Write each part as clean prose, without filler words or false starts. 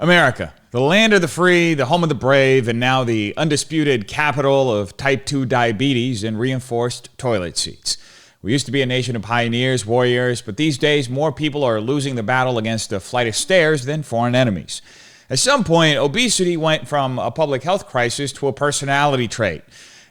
America, the land of the free, the home of the brave, and now the undisputed capital of type 2 diabetes and reinforced toilet seats. We used to be a nation of pioneers, warriors, but these days more people are losing the battle against a flight of stairs than foreign enemies. At some point, obesity went from a public health crisis to a personality trait.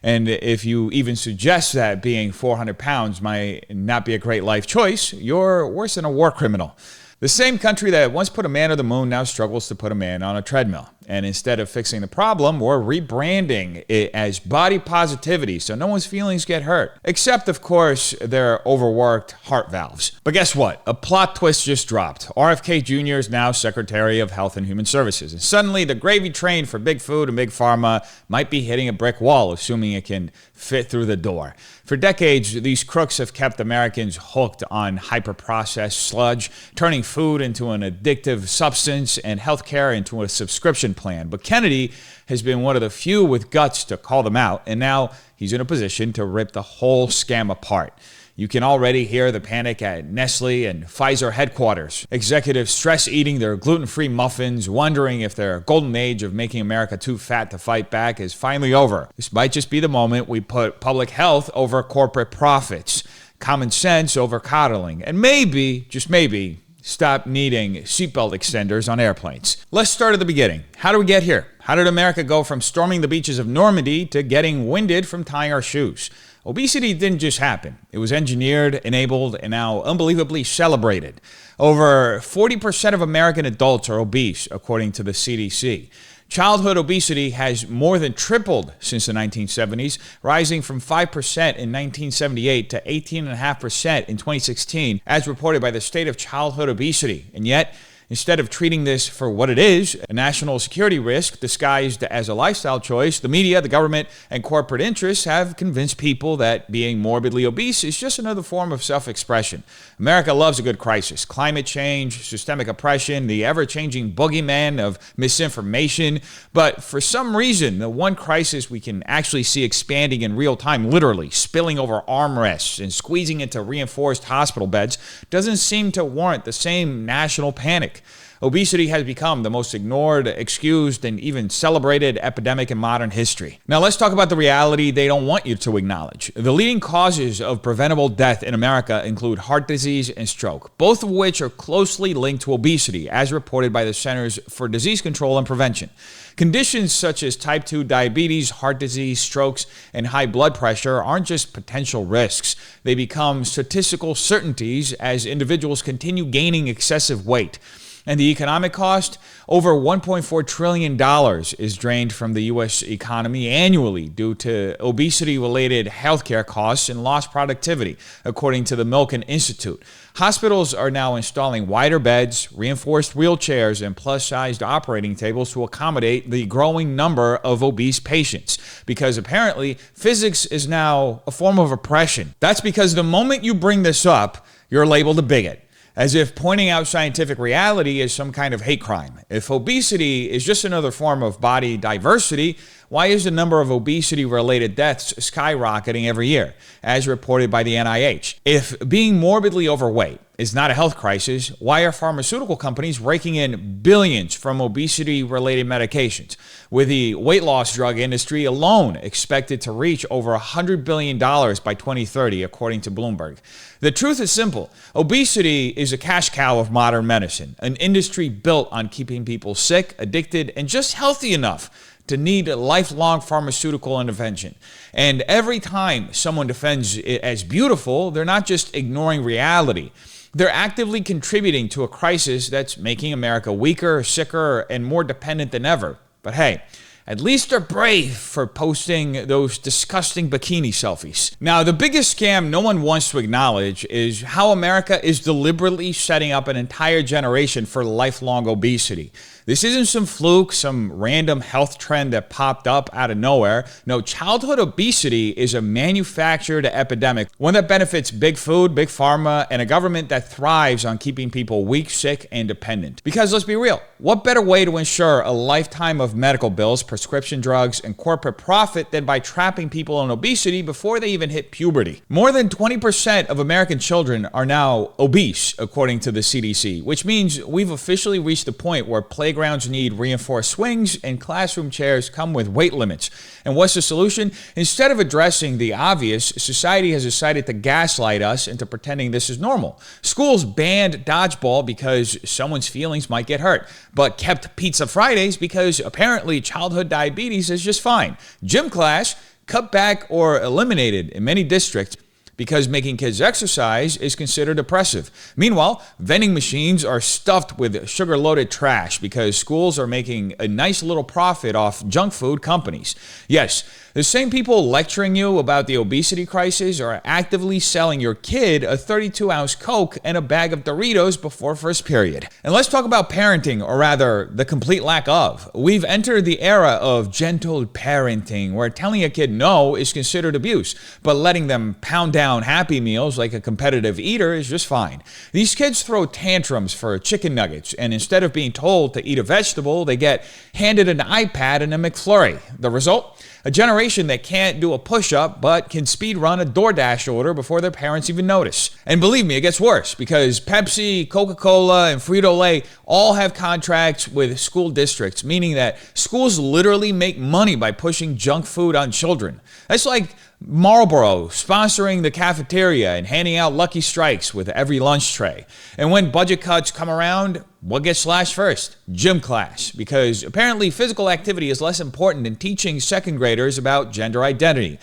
And if you even suggest that being 400 pounds might not be a great life choice, you're worse than a war criminal. The same country that once put a man on the moon now struggles to put a man on a treadmill. And instead of fixing the problem, we're rebranding it as body positivity so no one's feelings get hurt. Except, of course, their overworked heart valves. But guess what? A plot twist just dropped. RFK Jr. is now Secretary of Health and Human Services. And suddenly, the gravy train for big food and big pharma might be hitting a brick wall, assuming it can fit through the door. For decades, these crooks have kept Americans hooked on hyper-processed sludge, turning food into an addictive substance and healthcare into a subscription plan. But Kennedy has been one of the few with guts to call them out, and now he's in a position to rip the whole scam apart. You can already hear the panic at Nestle and Pfizer headquarters. Executives stress eating their gluten-free muffins, wondering if their golden age of making America too fat to fight back is finally over. This might just be the moment we put public health over corporate profits, common sense over coddling, and maybe, just maybe, stop needing seatbelt extenders on airplanes. Let's start at the beginning. How did we get here? How did America go from storming the beaches of Normandy to getting winded from tying our shoes? Obesity didn't just happen. It was engineered, enabled, and now unbelievably celebrated. Over 40% of American adults are obese, according to the CDC. Childhood obesity has more than tripled since the 1970s, rising from 5% in 1978 to 18.5% in 2016, as reported by the State of Childhood Obesity. And yet, instead of treating this for what it is, a national security risk disguised as a lifestyle choice, the media, the government, and corporate interests have convinced people that being morbidly obese is just another form of self-expression. America loves a good crisis. Climate change, systemic oppression, the ever-changing boogeyman of misinformation. But for some reason, the one crisis we can actually see expanding in real time, literally spilling over armrests and squeezing into reinforced hospital beds, doesn't seem to warrant the same national panic. Obesity has become the most ignored, excused, and even celebrated epidemic in modern history. Now let's talk about the reality they don't want you to acknowledge. The leading causes of preventable death in America include heart disease and stroke, both of which are closely linked to obesity, as reported by the Centers for Disease Control and Prevention. Conditions such as type 2 diabetes, heart disease, strokes, and high blood pressure aren't just potential risks. They become statistical certainties as individuals continue gaining excessive weight. And the economic cost? Over $1.4 trillion is drained from the U.S. economy annually due to obesity-related healthcare costs and lost productivity, according to the Milken Institute. Hospitals are now installing wider beds, reinforced wheelchairs, and plus-sized operating tables to accommodate the growing number of obese patients, because apparently physics is now a form of oppression. That's because the moment you bring this up, you're labeled a bigot, as if pointing out scientific reality is some kind of hate crime. If obesity is just another form of body diversity, why is the number of obesity-related deaths skyrocketing every year, as reported by the NIH? If being morbidly overweight is not a health crisis, why are pharmaceutical companies raking in billions from obesity-related medications, with the weight loss drug industry alone expected to reach over $100 billion by 2030, according to Bloomberg? The truth is simple. Obesity is a cash cow of modern medicine, an industry built on keeping people sick, addicted, and just healthy enough to need a lifelong pharmaceutical intervention. And every time someone defends it as beautiful, they're not just ignoring reality. They're actively contributing to a crisis that's making America weaker, sicker, and more dependent than ever. But hey, at least they're brave for posting those disgusting bikini selfies. Now, the biggest scam no one wants to acknowledge is how America is deliberately setting up an entire generation for lifelong obesity. This isn't some fluke, some random health trend that popped up out of nowhere. No, childhood obesity is a manufactured epidemic, one that benefits big food, big pharma, and a government that thrives on keeping people weak, sick, and dependent. Because let's be real, what better way to ensure a lifetime of medical bills, prescription drugs, and corporate profit than by trapping people in obesity before they even hit puberty. More than 20% of American children are now obese, according to the CDC, which means we've officially reached the point where playgrounds need reinforced swings and classroom chairs come with weight limits. And what's the solution? Instead of addressing the obvious, society has decided to gaslight us into pretending this is normal. Schools banned dodgeball because someone's feelings might get hurt, but kept Pizza Fridays because apparently childhood diabetes is just fine. Gym class cut back or eliminated in many districts because making kids exercise is considered oppressive. Meanwhile, vending machines are stuffed with sugar-loaded trash because schools are making a nice little profit off junk food companies. Yes, the same people lecturing you about the obesity crisis are actively selling your kid a 32-ounce Coke and a bag of Doritos before first period. And let's talk about parenting, or rather, the complete lack of. We've entered the era of gentle parenting, where telling a kid no is considered abuse, but letting them pound down Happy Meals like a competitive eater is just fine. These kids throw tantrums for chicken nuggets, and instead of being told to eat a vegetable, they get handed an iPad and a McFlurry. The result? A generation that can't do a push-up but can speed run a DoorDash order before their parents even notice. And believe me, it gets worse because Pepsi, Coca-Cola, and Frito-Lay all have contracts with school districts, meaning that schools literally make money by pushing junk food on children. That's like Marlboro sponsoring the cafeteria and handing out Lucky Strikes with every lunch tray. And when budget cuts come around, what gets slashed first? Gym class, because apparently physical activity is less important than teaching second graders about gender identity.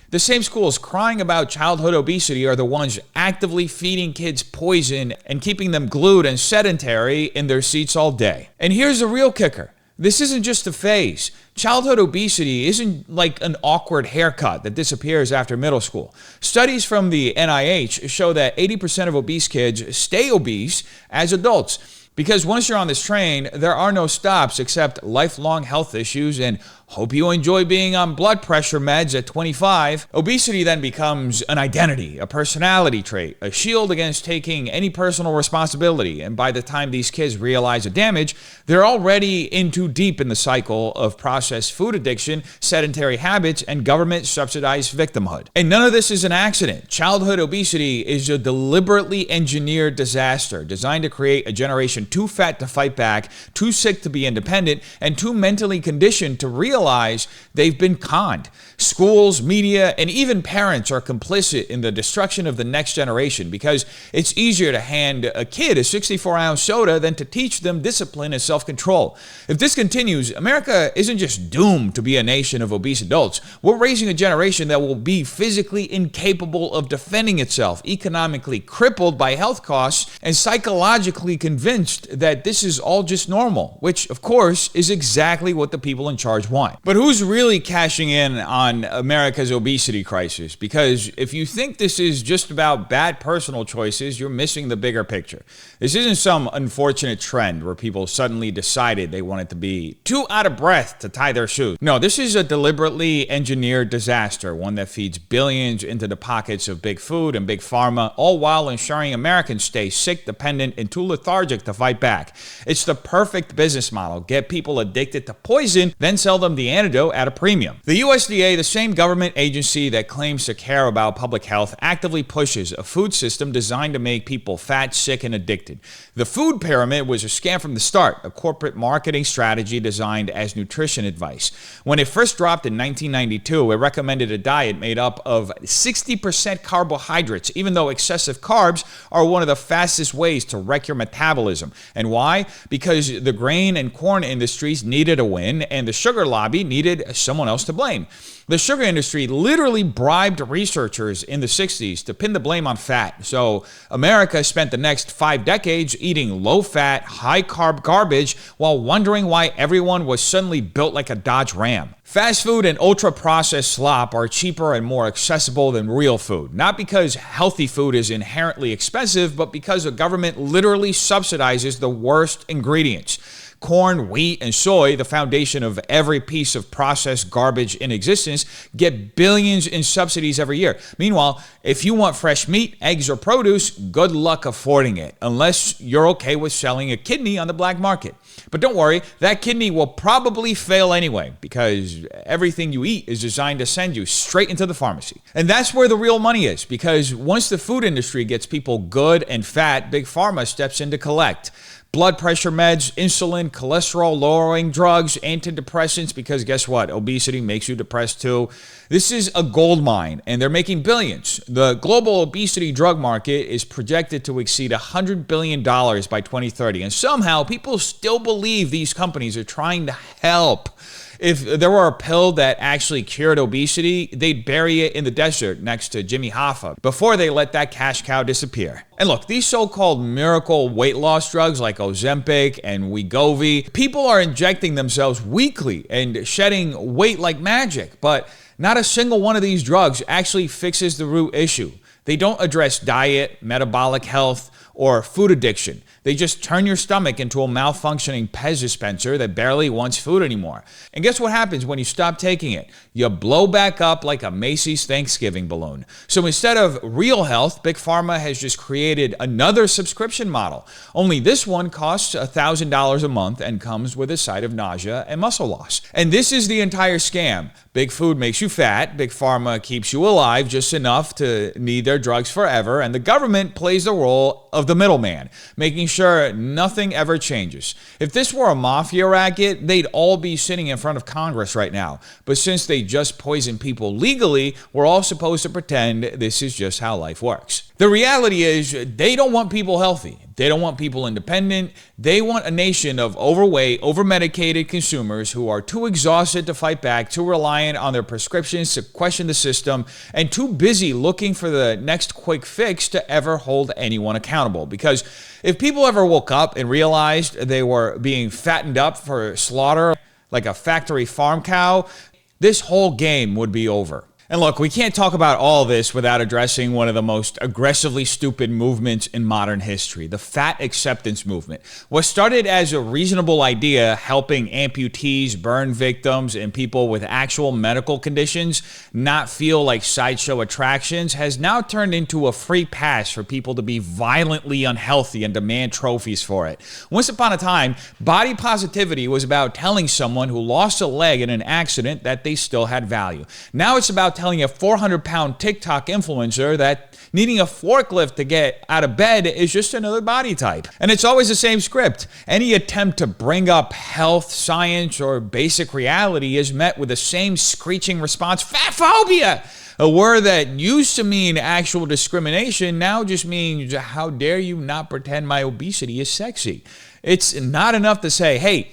The same schools crying about childhood obesity are the ones actively feeding kids poison and keeping them glued and sedentary in their seats all day. And here's the real kicker. This isn't just a phase. Childhood obesity isn't like an awkward haircut that disappears after middle school. Studies from the NIH show that 80% of obese kids stay obese as adults. Because once you're on this train, there are no stops except lifelong health issues and hope you enjoy being on blood pressure meds at 25. Obesity then becomes an identity, a personality trait, a shield against taking any personal responsibility. And by the time these kids realize the damage, they're already in too deep in the cycle of processed food addiction, sedentary habits, and government-subsidized victimhood. And none of this is an accident. Childhood obesity is a deliberately engineered disaster designed to create a generation too fat to fight back, too sick to be independent, and too mentally conditioned to realize they've been conned. Schools, media, and even parents are complicit in the destruction of the next generation because it's easier to hand a kid a 64-ounce soda than to teach them discipline and self-control. If this continues, America isn't just doomed to be a nation of obese adults. We're raising a generation that will be physically incapable of defending itself, economically crippled by health costs, and psychologically convinced that this is all just normal, which, of course, is exactly what the people in charge want. But who's really cashing in on America's obesity crisis? Because if you think this is just about bad personal choices, you're missing the bigger picture. This isn't some unfortunate trend where people suddenly decided they wanted to be too out of breath to tie their shoes. No, this is a deliberately engineered disaster, one that feeds billions into the pockets of big food and big pharma, all while ensuring Americans stay sick, dependent, and too lethargic to fight back. It's the perfect business model. Get people addicted to poison, then sell them the antidote at a premium. The USDA, the same government agency that claims to care about public health, actively pushes a food system designed to make people fat, sick, and addicted. The food pyramid was a scam from the start, a corporate marketing strategy designed as nutrition advice. When it first dropped in 1992, it recommended a diet made up of 60% carbohydrates, even though excessive carbs are one of the fastest ways to wreck your metabolism. And why? Because the grain and corn industries needed a win, and the sugar lobby needed someone else to blame. The sugar industry literally bribed researchers in the 60s to pin the blame on fat. So America spent the next 5 decades eating low-fat, high-carb garbage while wondering why everyone was suddenly built like a Dodge Ram. Fast food and ultra-processed slop are cheaper and more accessible than real food. Not because healthy food is inherently expensive, but because the government literally subsidizes the worst ingredients. Corn, wheat, and soy, the foundation of every piece of processed garbage in existence, get billions in subsidies every year. Meanwhile, if you want fresh meat, eggs, or produce, good luck affording it, unless you're okay with selling a kidney on the black market. But don't worry, that kidney will probably fail anyway, because everything you eat is designed to send you straight into the pharmacy. And that's where the real money is, because once the food industry gets people good and fat, Big Pharma steps in to collect. Blood pressure meds, insulin, cholesterol-lowering drugs, antidepressants, because guess what? Obesity makes you depressed too. This is a gold mine, and they're making billions. The global obesity drug market is projected to exceed $100 billion by 2030, and somehow people still believe these companies are trying to help. If there were a pill that actually cured obesity, they'd bury it in the desert next to Jimmy Hoffa before they let that cash cow disappear. And look, these so-called miracle weight loss drugs like Ozempic and Wegovy, people are injecting themselves weekly and shedding weight like magic, but not a single one of these drugs actually fixes the root issue. They don't address diet, metabolic health, or food addiction. They just turn your stomach into a malfunctioning Pez dispenser that barely wants food anymore. And guess what happens when you stop taking it? You blow back up like a Macy's Thanksgiving balloon. So instead of real health, Big Pharma has just created another subscription model. Only this one costs $1,000 a month and comes with a side of nausea and muscle loss. And this is the entire scam. Big food makes you fat, Big Pharma keeps you alive just enough to need their drugs forever, and the government plays the role of the middleman, making sure nothing ever changes. If this were a mafia racket, they'd all be sitting in front of Congress right now. But since they just poison people legally, we're all supposed to pretend this is just how life works. The reality is they don't want people healthy. They don't want people independent. They want a nation of overweight, overmedicated consumers who are too exhausted to fight back, too reliant on their prescriptions to question the system, and too busy looking for the next quick fix to ever hold anyone accountable. Because if people ever woke up and realized they were being fattened up for slaughter like a factory farm cow, this whole game would be over. And look, we can't talk about all this without addressing one of the most aggressively stupid movements in modern history, the fat acceptance movement. What started as a reasonable idea helping amputees, burn victims, and people with actual medical conditions not feel like sideshow attractions has now turned into a free pass for people to be violently unhealthy and demand trophies for it. Once upon a time, body positivity was about telling someone who lost a leg in an accident that they still had value. Now it's about telling a 400-pound TikTok influencer that needing a forklift to get out of bed is just another body type. And it's always the same script. Any attempt to bring up health, science, or basic reality is met with the same screeching response, fat phobia! A word that used to mean actual discrimination now just means, how dare you not pretend my obesity is sexy? It's not enough to say, hey,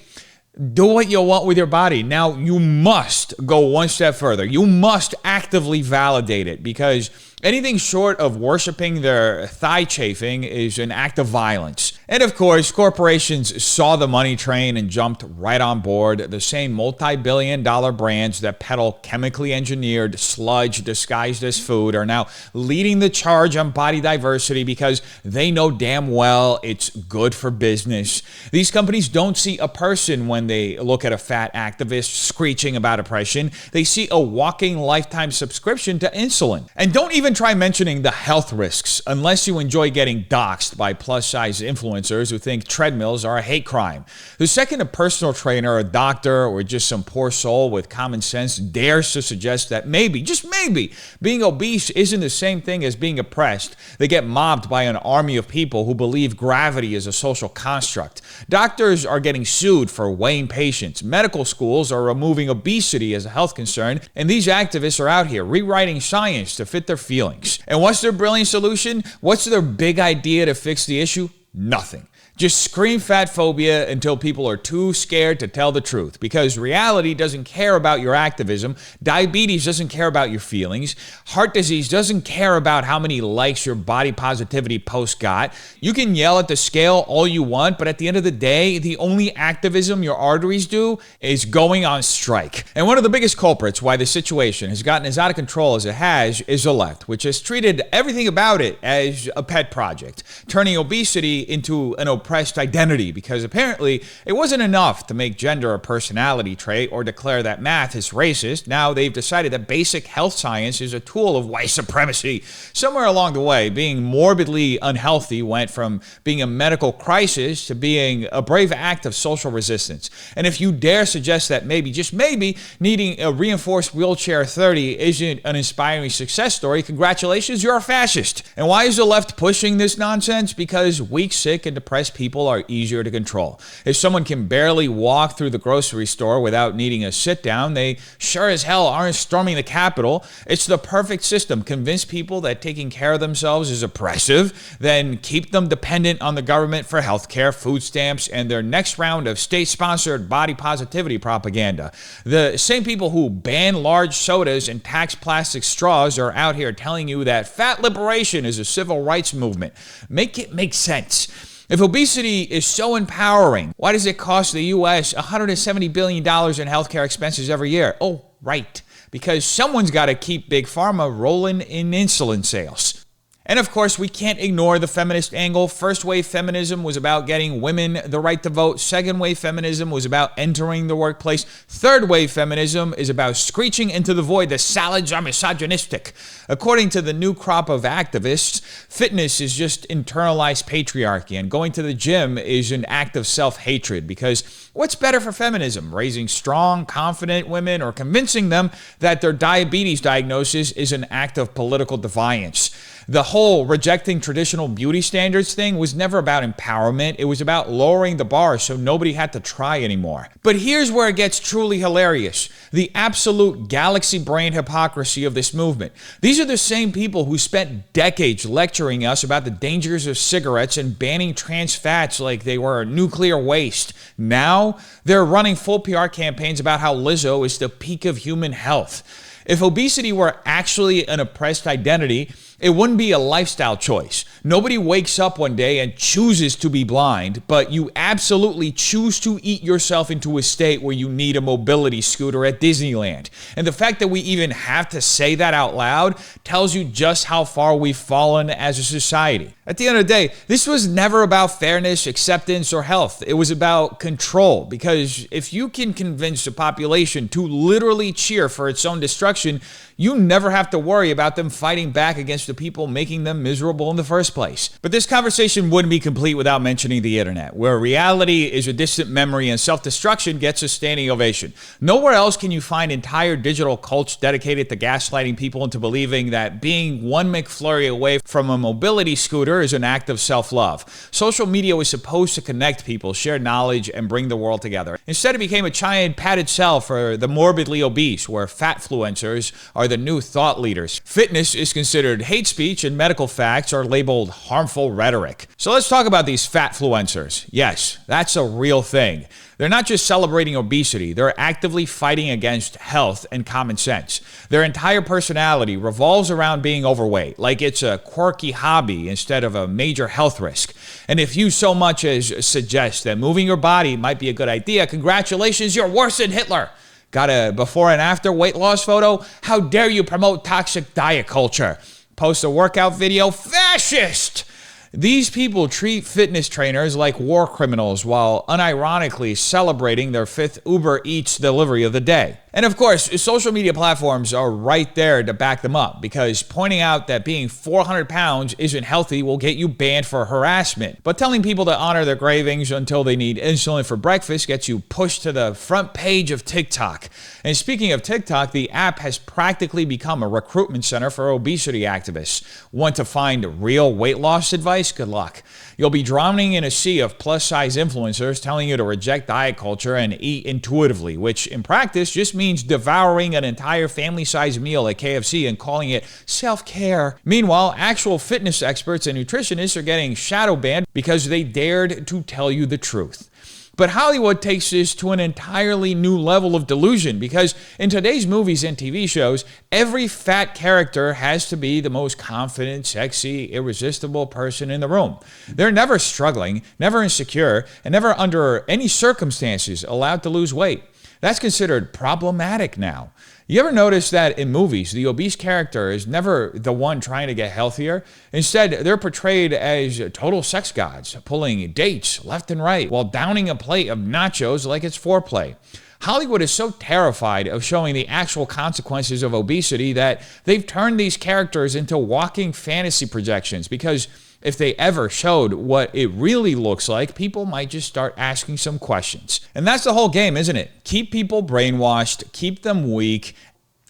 do what you want with your body. Now, you must go one step further. You must actively validate it, because anything short of worshiping their thigh chafing is an act of violence. And of course, corporations saw the money train and jumped right on board. The same multi-billion-dollar brands that peddle chemically engineered sludge disguised as food are now leading the charge on body diversity because they know damn well it's good for business. These companies don't see a person when they look at a fat activist screeching about oppression. They see a walking lifetime subscription to insulin. And don't even try mentioning the health risks unless you enjoy getting doxxed by plus-size influencers who think treadmills are a hate crime. The second a personal trainer, a doctor, or just some poor soul with common sense dares to suggest that maybe, just maybe, being obese isn't the same thing as being oppressed, they get mobbed by an army of people who believe gravity is a social construct. Doctors are getting sued for weighing patients. Medical schools are removing obesity as a health concern, and these activists are out here rewriting science to fit their feelings. And what's their brilliant solution? What's their big idea to fix the issue? Nothing. Just scream fat phobia until people are too scared to tell the truth, because reality doesn't care about your activism, diabetes doesn't care about your feelings, heart disease doesn't care about how many likes your body positivity post got. You can yell at the scale all you want, but at the end of the day, the only activism your arteries do is going on strike. And one of the biggest culprits why the situation has gotten as out of control as it has is the left, which has treated everything about it as a pet project, turning obesity into an oppressed identity, because apparently it wasn't enough to make gender a personality trait or declare that math is racist. Now they've decided that basic health science is a tool of white supremacy. Somewhere along the way, being morbidly unhealthy went from being a medical crisis to being a brave act of social resistance. And if you dare suggest that maybe, just maybe, needing a reinforced wheelchair 30 isn't an inspiring success story, congratulations, you're a fascist. And why is the left pushing this nonsense? Because weak, sick, and depressed people are easier to control. If someone can barely walk through the grocery store without needing a sit down, they sure as hell aren't storming the Capitol. It's the perfect system. Convince people that taking care of themselves is oppressive, then keep them dependent on the government for healthcare, food stamps, and their next round of state-sponsored body positivity propaganda. The same people who ban large sodas and tax plastic straws are out here telling you that fat liberation is a civil rights movement. Make it make sense. If obesity is so empowering, why does it cost the U.S. $170 billion in healthcare expenses every year? Oh, right. Because someone's got to keep Big Pharma rolling in insulin sales. And of course, we can't ignore the feminist angle. First wave feminism was about getting women the right to vote. Second wave feminism was about entering the workplace. Third wave feminism is about screeching into the void that salads are misogynistic. According to the new crop of activists, fitness is just internalized patriarchy, and going to the gym is an act of self-hatred, because what's better for feminism? Raising strong, confident women, or convincing them that their diabetes diagnosis is an act of political defiance? The whole rejecting traditional beauty standards thing was never about empowerment. It was about lowering the bar so nobody had to try anymore. But here's where it gets truly hilarious. The absolute galaxy brain hypocrisy of this movement. These are the same people who spent decades lecturing us about the dangers of cigarettes and banning trans fats like they were nuclear waste. Now, they're running full PR campaigns about how Lizzo is the peak of human health. If obesity were actually an oppressed identity, it wouldn't be a lifestyle choice. Nobody wakes up one day and chooses to be blind, but you absolutely choose to eat yourself into a state where you need a mobility scooter at Disneyland. And the fact that we even have to say that out loud tells you just how far we've fallen as a society. At the end of the day, this was never about fairness, acceptance, or health. It was about control, because if you can convince a population to literally cheer for its own destruction, you never have to worry about them fighting back against the people making them miserable in the first place. But this conversation wouldn't be complete without mentioning the internet, where reality is a distant memory and self-destruction gets a standing ovation. Nowhere else can you find entire digital cults dedicated to gaslighting people into believing that being one McFlurry away from a mobility scooter is an act of self-love. Social media was supposed to connect people, share knowledge, and bring the world together. Instead, it became a giant padded cell for the morbidly obese, where fatfluencers are the new thought leaders. Fitness is considered hate speech, and medical facts are labeled harmful rhetoric. So let's talk about these fatfluencers. Yes, that's a real thing. They're not just celebrating obesity, they're actively fighting against health and common sense. Their entire personality revolves around being overweight, like it's a quirky hobby instead of a major health risk. And if you so much as suggest that moving your body might be a good idea, congratulations, you're worse than Hitler. Got a before and after weight loss photo? How dare you promote toxic diet culture? Post a workout video? Fascist! These people treat fitness trainers like war criminals while unironically celebrating their 5th Uber Eats delivery of the day. And of course, social media platforms are right there to back them up, because pointing out that being 400 pounds isn't healthy will get you banned for harassment. But telling people to honor their cravings until they need insulin for breakfast gets you pushed to the front page of TikTok. And speaking of TikTok, the app has practically become a recruitment center for obesity activists. Want to find real weight loss advice? Good luck. You'll be drowning in a sea of plus-size influencers telling you to reject diet culture and eat intuitively, which in practice just means devouring an entire family-sized meal at KFC and calling it self-care. Meanwhile, actual fitness experts and nutritionists are getting shadow banned because they dared to tell you the truth. But Hollywood takes this to an entirely new level of delusion, because in today's movies and TV shows, every fat character has to be the most confident, sexy, irresistible person in the room. They're never struggling, never insecure, and never under any circumstances allowed to lose weight. That's considered problematic now. You ever notice that in movies, the obese character is never the one trying to get healthier? Instead, they're portrayed as total sex gods, pulling dates left and right while downing a plate of nachos like it's foreplay. Hollywood is so terrified of showing the actual consequences of obesity that they've turned these characters into walking fantasy projections, because if they ever showed what it really looks like, people might just start asking some questions. And that's the whole game, isn't it? Keep people brainwashed, keep them weak,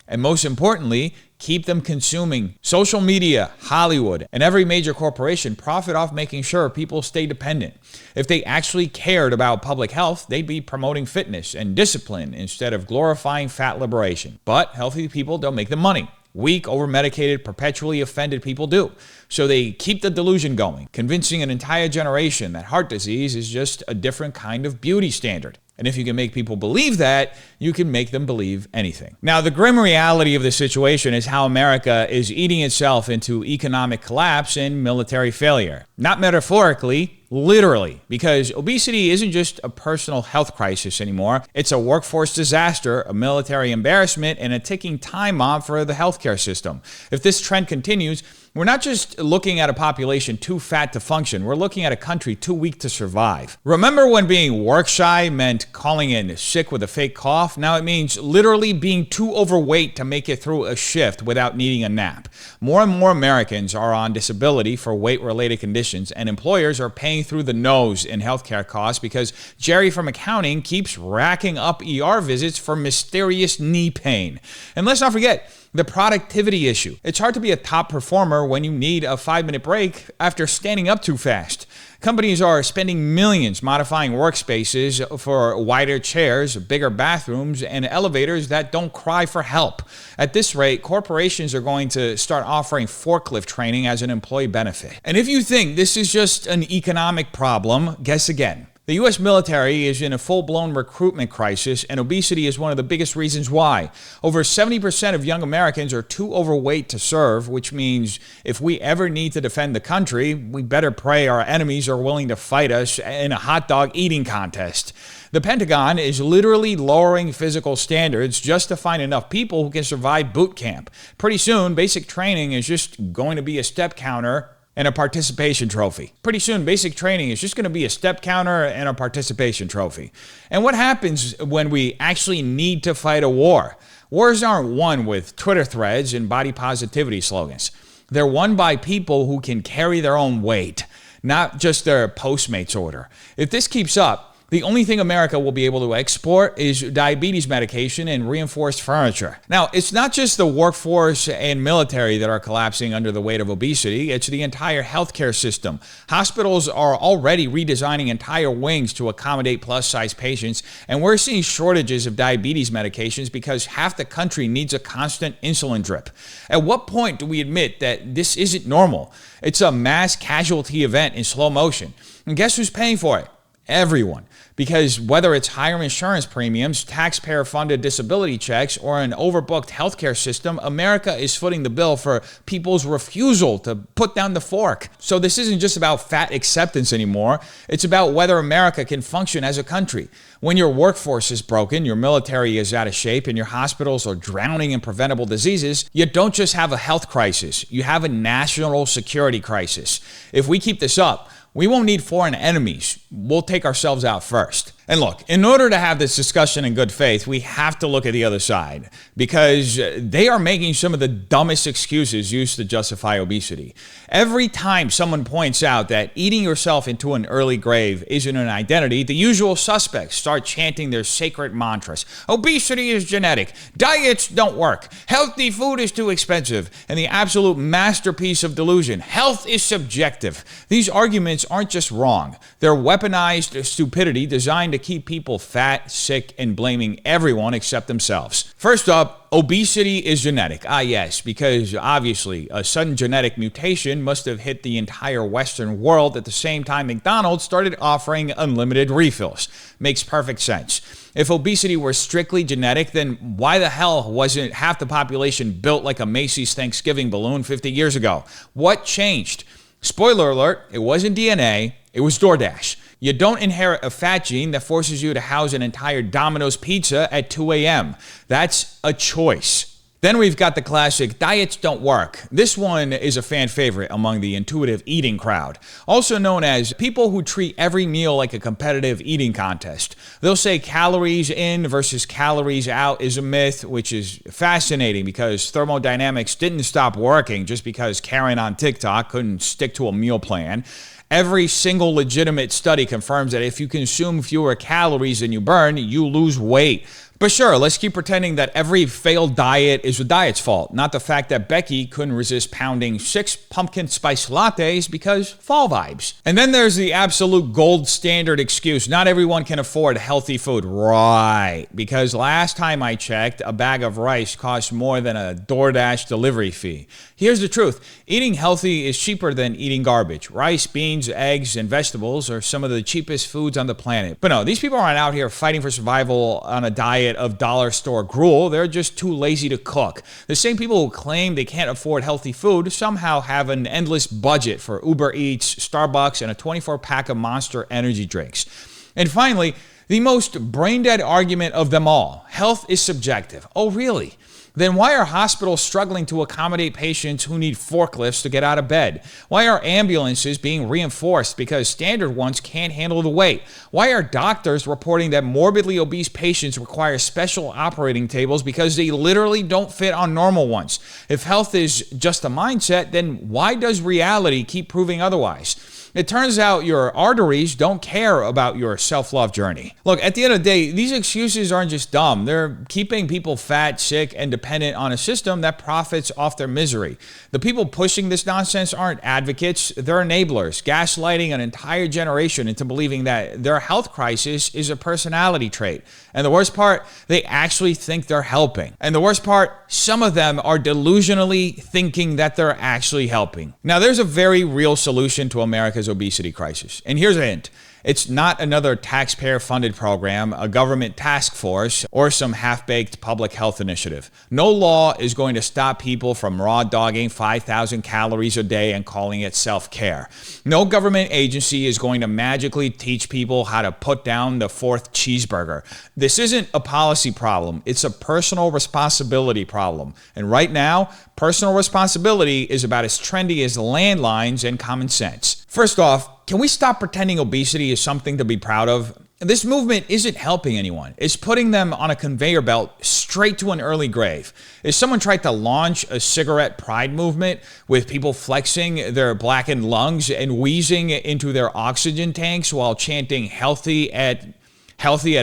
and most importantly, keep them consuming. Social media, Hollywood, and every major corporation profit off making sure people stay dependent. If they actually cared about public health, they'd be promoting fitness and discipline instead of glorifying fat liberation. But healthy people don't make the money. Weak, over-medicated, perpetually offended people do. So they keep the delusion going, convincing an entire generation that heart disease is just a different kind of beauty standard. And if you can make people believe that, you can make them believe anything. Now, the grim reality of the situation is how America is eating itself into economic collapse and military failure. Not metaphorically, literally, because obesity isn't just a personal health crisis anymore. It's a workforce disaster, a military embarrassment, and a ticking time bomb for the healthcare system. If this trend continues, we're not just looking at a population too fat to function, we're looking at a country too weak to survive. Remember when being work shy meant calling in sick with a fake cough? Now it means literally being too overweight to make it through a shift without needing a nap. More and more Americans are on disability for weight-related conditions, and employers are paying through the nose in healthcare costs because Jerry from accounting keeps racking up ER visits for mysterious knee pain. And let's not forget the productivity issue. It's hard to be a top performer when you need a 5-minute break after standing up too fast. Companies are spending millions modifying workspaces for wider chairs, bigger bathrooms, and elevators that don't cry for help. At this rate, corporations are going to start offering forklift training as an employee benefit. And if you think this is just an economic problem, guess again. The U.S. military is in a full-blown recruitment crisis, and obesity is one of the biggest reasons why. Over 70% of young Americans are too overweight to serve, which means if we ever need to defend the country, we better pray our enemies are willing to fight us in a hot dog eating contest. The Pentagon is literally lowering physical standards just to find enough people who can survive boot camp. Pretty soon, basic training is just going to be a step counter and a participation trophy. Pretty soon, basic training is just going to be a step counter and a participation trophy. And what happens when we actually need to fight a war? Wars aren't won with Twitter threads and body positivity slogans. They're won by people who can carry their own weight, not just their Postmates order. If this keeps up, the only thing America will be able to export is diabetes medication and reinforced furniture. Now, it's not just the workforce and military that are collapsing under the weight of obesity, it's the entire healthcare system. Hospitals are already redesigning entire wings to accommodate plus-size patients, and we're seeing shortages of diabetes medications because half the country needs a constant insulin drip. At what point do we admit that this isn't normal? It's a mass casualty event in slow motion. And guess who's paying for it? Everyone. Because whether it's higher insurance premiums, taxpayer-funded disability checks, or an overbooked healthcare system, America is footing the bill for people's refusal to put down the fork. So this isn't just about fat acceptance anymore. It's about whether America can function as a country. When your workforce is broken, your military is out of shape, and your hospitals are drowning in preventable diseases, you don't just have a health crisis. You have a national security crisis. If we keep this up, we won't need foreign enemies. We'll take ourselves out first. And look, in order to have this discussion in good faith, we have to look at the other side, because they are making some of the dumbest excuses used to justify obesity. Every time someone points out that eating yourself into an early grave isn't an identity, the usual suspects start chanting their sacred mantras. Obesity is genetic. Diets don't work. Healthy food is too expensive. And the absolute masterpiece of delusion, health is subjective. These arguments aren't just wrong. They're weaponized stupidity designed to keep people fat, sick, and blaming everyone except themselves. First up, obesity is genetic. Yes, because obviously a sudden genetic mutation must have hit the entire Western world at the same time McDonald's started offering unlimited refills. Makes perfect sense. If obesity were strictly genetic, then why the hell wasn't half the population built like a Macy's Thanksgiving balloon 50 years ago? What changed? Spoiler alert, it wasn't DNA. It was DoorDash. You don't inherit a fat gene that forces you to house an entire Domino's pizza at 2 a.m. That's a choice. Then we've got the classic diets don't work. This one is a fan favorite among the intuitive eating crowd, also known as people who treat every meal like a competitive eating contest. They'll say calories in versus calories out is a myth, which is fascinating because thermodynamics didn't stop working just because Karen on TikTok couldn't stick to a meal plan. Every single legitimate study confirms that if you consume fewer calories than you burn, you lose weight. But sure, let's keep pretending that every failed diet is the diet's fault, not the fact that Becky couldn't resist pounding 6 pumpkin spice lattes because fall vibes. And then there's the absolute gold standard excuse. Not everyone can afford healthy food. Right, because last time I checked, a bag of rice costs more than a DoorDash delivery fee. Here's the truth. Eating healthy is cheaper than eating garbage. Rice, beans, eggs, and vegetables are some of the cheapest foods on the planet. But no, these people aren't out here fighting for survival on a diet of dollar store gruel. They're just too lazy to cook. The same people who claim they can't afford healthy food somehow have an endless budget for Uber Eats, Starbucks, and a 24-pack of Monster energy drinks. And finally, the most brain-dead argument of them all. Health is subjective. Oh, really? Then why are hospitals struggling to accommodate patients who need forklifts to get out of bed? Why are ambulances being reinforced because standard ones can't handle the weight? Why are doctors reporting that morbidly obese patients require special operating tables because they literally don't fit on normal ones? If health is just a mindset, then why does reality keep proving otherwise? It turns out your arteries don't care about your self-love journey. Look, at the end of the day, these excuses aren't just dumb. They're keeping people fat, sick, and dependent on a system that profits off their misery. The people pushing this nonsense aren't advocates, they're enablers, gaslighting an entire generation into believing that their health crisis is a personality trait. And the worst part, they actually think they're helping. And the worst part, some of them are delusionally thinking that they're actually helping. Now, there's a very real solution to America's obesity crisis. And here's a hint. It's not another taxpayer-funded program, a government task force, or some half-baked public health initiative. No law is going to stop people from raw-dogging 5,000 calories a day and calling it self-care. No government agency is going to magically teach people how to put down the 4th cheeseburger. This isn't a policy problem. It's a personal responsibility problem. And right now, personal responsibility is about as trendy as landlines and common sense. First off, can we stop pretending obesity is something to be proud of? This movement isn't helping anyone. It's putting them on a conveyor belt straight to an early grave. If someone tried to launch a cigarette pride movement with people flexing their blackened lungs and wheezing into their oxygen tanks while chanting healthy at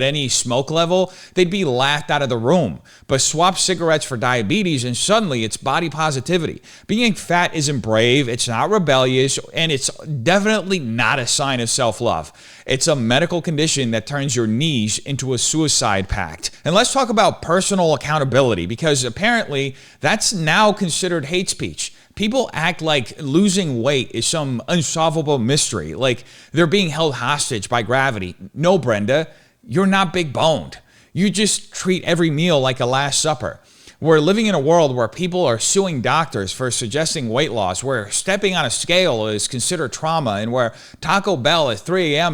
any smoke level, they'd be laughed out of the room. But swap cigarettes for diabetes and suddenly it's body positivity. Being fat isn't brave, it's not rebellious, and it's definitely not a sign of self-love. It's a medical condition that turns your knees into a suicide pact. And let's talk about personal accountability, because apparently that's now considered hate speech. People act like losing weight is some unsolvable mystery, like they're being held hostage by gravity. No, Brenda, you're not big boned. You just treat every meal like a Last Supper. We're living in a world where people are suing doctors for suggesting weight loss, where stepping on a scale is considered trauma, and where Taco Bell at 3 a.m.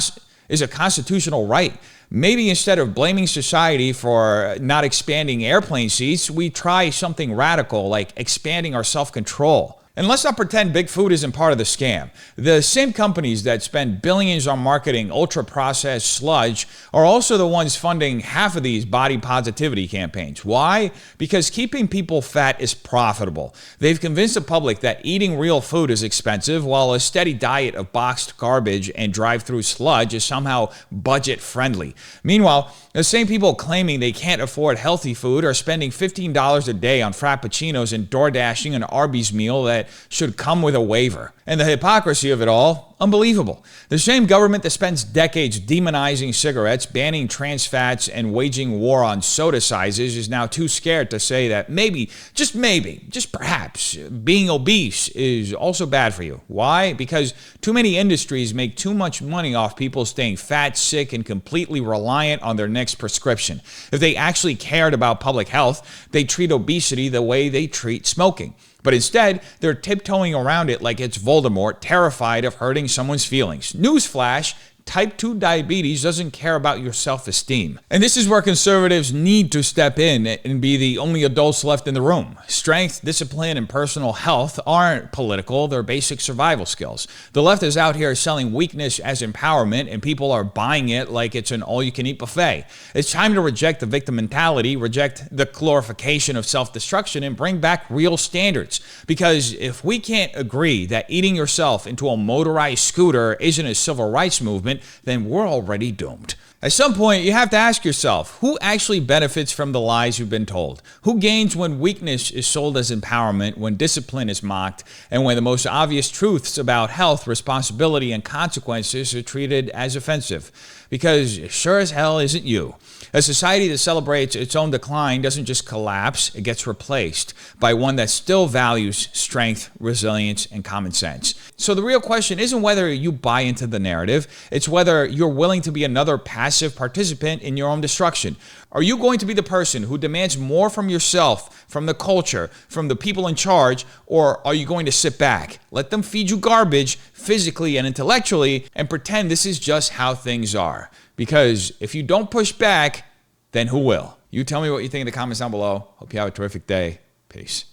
is a constitutional right. Maybe instead of blaming society for not expanding airplane seats, we try something radical like expanding our self-control. And let's not pretend big food isn't part of the scam. The same companies that spend billions on marketing ultra-processed sludge are also the ones funding half of these body positivity campaigns. Why? Because keeping people fat is profitable. They've convinced the public that eating real food is expensive, while a steady diet of boxed garbage and drive-through sludge is somehow budget-friendly. Meanwhile, the same people claiming they can't afford healthy food are spending $15 a day on Frappuccinos and DoorDashing an Arby's meal that should come with a waiver. And the hypocrisy of it all, unbelievable. The same government that spends decades demonizing cigarettes, banning trans fats, and waging war on soda sizes is now too scared to say that maybe, just perhaps, being obese is also bad for you. Why? Because too many industries make too much money off people staying fat, sick, and completely reliant on their next prescription. If they actually cared about public health, they'd treat obesity the way they treat smoking. But instead, they're tiptoeing around it like it's Voldemort, terrified of hurting hurting someone's feelings. Newsflash, type 2 diabetes doesn't care about your self-esteem. And this is where conservatives need to step in and be the only adults left in the room. Strength, discipline, and personal health aren't political, they're basic survival skills. The left is out here selling weakness as empowerment, and people are buying it like it's an all-you-can-eat buffet. It's time to reject the victim mentality, reject the glorification of self-destruction, and bring back real standards. Because if we can't agree that eating yourself into a motorized scooter isn't a civil rights movement, then we're already doomed. At some point, you have to ask yourself, who actually benefits from the lies you've been told? Who gains when weakness is sold as empowerment, when discipline is mocked, and when the most obvious truths about health, responsibility, and consequences are treated as offensive? Because it sure as hell isn't you. A society that celebrates its own decline doesn't just collapse, it gets replaced by one that still values strength, resilience, and common sense. So the real question isn't whether you buy into the narrative, it's whether you're willing to be another passive participant in your own destruction. Are you going to be the person who demands more from yourself, from the culture, from the people in charge, or are you going to sit back, let them feed you garbage physically and intellectually, and pretend this is just how things are? Because if you don't push back, then who will? You tell me what you think in the comments down below. Hope you have a terrific day. Peace.